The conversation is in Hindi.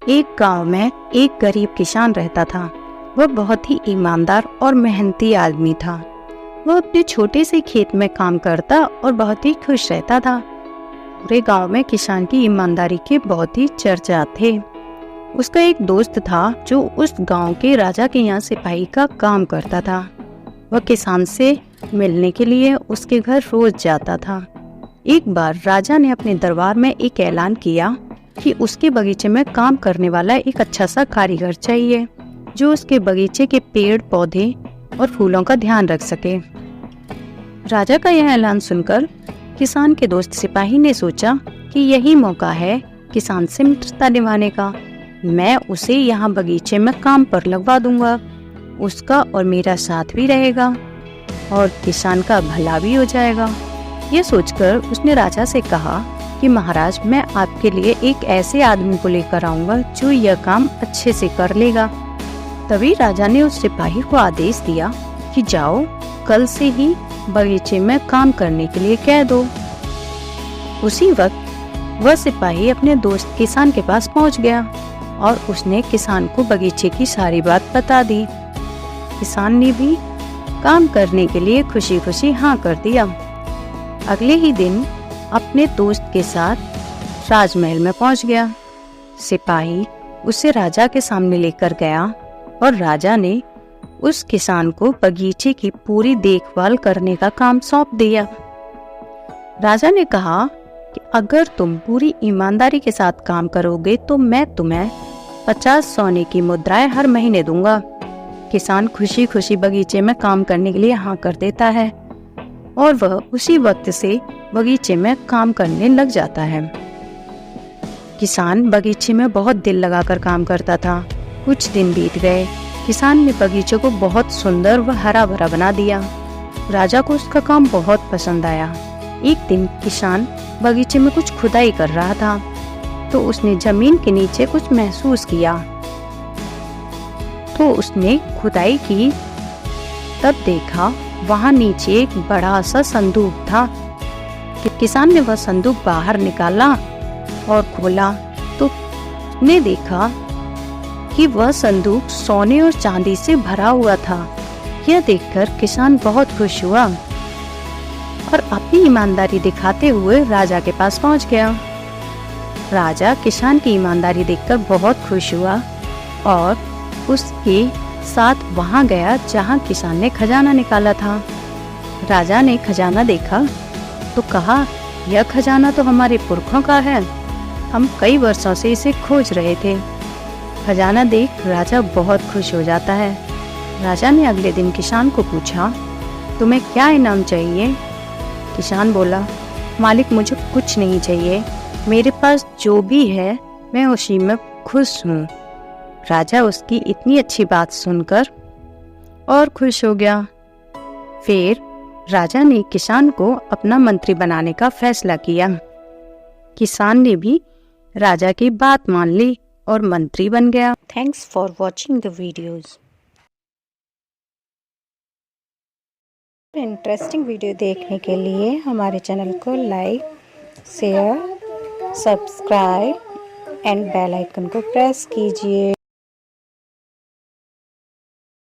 एक गांव में एक गरीब किसान रहता था। वह बहुत ही ईमानदार और मेहनती आदमी था। वह अपने छोटे से खेत में काम करता और बहुत ही खुश रहता था। पूरे गांव में किसान की ईमानदारी के बहुत ही चर्चा थे। उसका एक दोस्त था जो उस गांव के राजा के यहाँ सिपाही का काम करता था। वह किसान से मिलने के लिए उसके घर रोज जाता था। एक बार राजा ने अपने दरबार में एक ऐलान किया कि उसके बगीचे में काम करने वाला एक अच्छा सा कारीगर चाहिए जो उसके बगीचे के पेड़ पौधे और फूलों का ध्यान रख सके। राजा का यह ऐलान सुनकर किसान के दोस्त सिपाही ने सोचा कि यही मौका है किसान से मित्रता निभाने का। मैं उसे यहाँ बगीचे में काम पर लगवा दूंगा, उसका और मेरा साथ भी रहेगा और किसान का भला भी हो जाएगा। ये सोचकर उसने राजा से कहा कि महाराज, मैं आपके लिए एक ऐसे आदमी को लेकर आऊंगा जो यह काम अच्छे से कर लेगा। तभी राजा ने उस सिपाही को आदेश दिया कि जाओ, कल से ही बगीचे में काम करने के लिए कह दो। उसी वक्त वह सिपाही अपने दोस्त किसान के पास पहुंच गया और उसने किसान को बगीचे की सारी बात बता दी। किसान ने भी काम करने के लिए खुशी खुशी हाँ कर दिया। अगले ही दिन अपने दोस्त के साथ राजमहल में पहुंच गया। सिपाही उसे राजा के सामने लेकर गया और राजा ने उस किसान को बगीचे की पूरी देखभाल करने का काम सौंप दिया। राजा ने कहा कि अगर तुम पूरी ईमानदारी के साथ काम करोगे तो मैं तुम्हें 50 सोने की मुद्राएं हर महीने दूंगा। किसान खुशी खुशी बगीचे में काम करने के लिए हाँ कर देता है और वह उसी वक्त से बगीचे में काम करने लग जाता है। किसान बगीचे में बहुत दिल लगाकर काम करता था। कुछ दिन बीत गए। किसान ने बगीचे को बहुत सुंदर व हरा भरा बना दिया। राजा को उसका काम बहुत पसंद आया। एक दिन किसान बगीचे में कुछ खुदाई कर रहा था तो उसने जमीन के नीचे कुछ महसूस किया। तो उसने खुदाई की, तब देखा वहां नीचे एक बड़ा सा संदूक था। किसान ने वह संदूक बाहर निकाला और खोला तो उसने देखा कि वह संदूक सोने और चांदी से भरा हुआ था। यह देखकर किसान बहुत खुश हुआ और अपनी ईमानदारी दिखाते हुए राजा के पास पहुंच गया। राजा किसान की ईमानदारी देखकर बहुत खुश हुआ और उसके साथ वहां गया जहां किसान ने खजाना निकाला था। राजा ने खजाना देखा तो कहा, यह खजाना तो हमारे पुरखों का है, हम कई वर्षों से इसे खोज रहे थे। खजाना देख राजा बहुत खुश हो जाता है। राजा ने अगले दिन किसान को पूछा, तुम्हें क्या इनाम चाहिए? किसान बोला, मालिक, मुझे कुछ नहीं चाहिए, मेरे पास जो भी है मैं उसी में खुश हूँ। राजा उसकी इतनी अच्छी बात सुनकर और खुश हो गया। फिर राजा ने किसान को अपना मंत्री बनाने का फैसला किया। किसान ने भी राजा की बात मान ली और मंत्री बन गया। Thanks for watching the videos. Interesting video देखने के लिए हमारे चैनल को like, share, subscribe and bell icon को प्रेस कीजिए।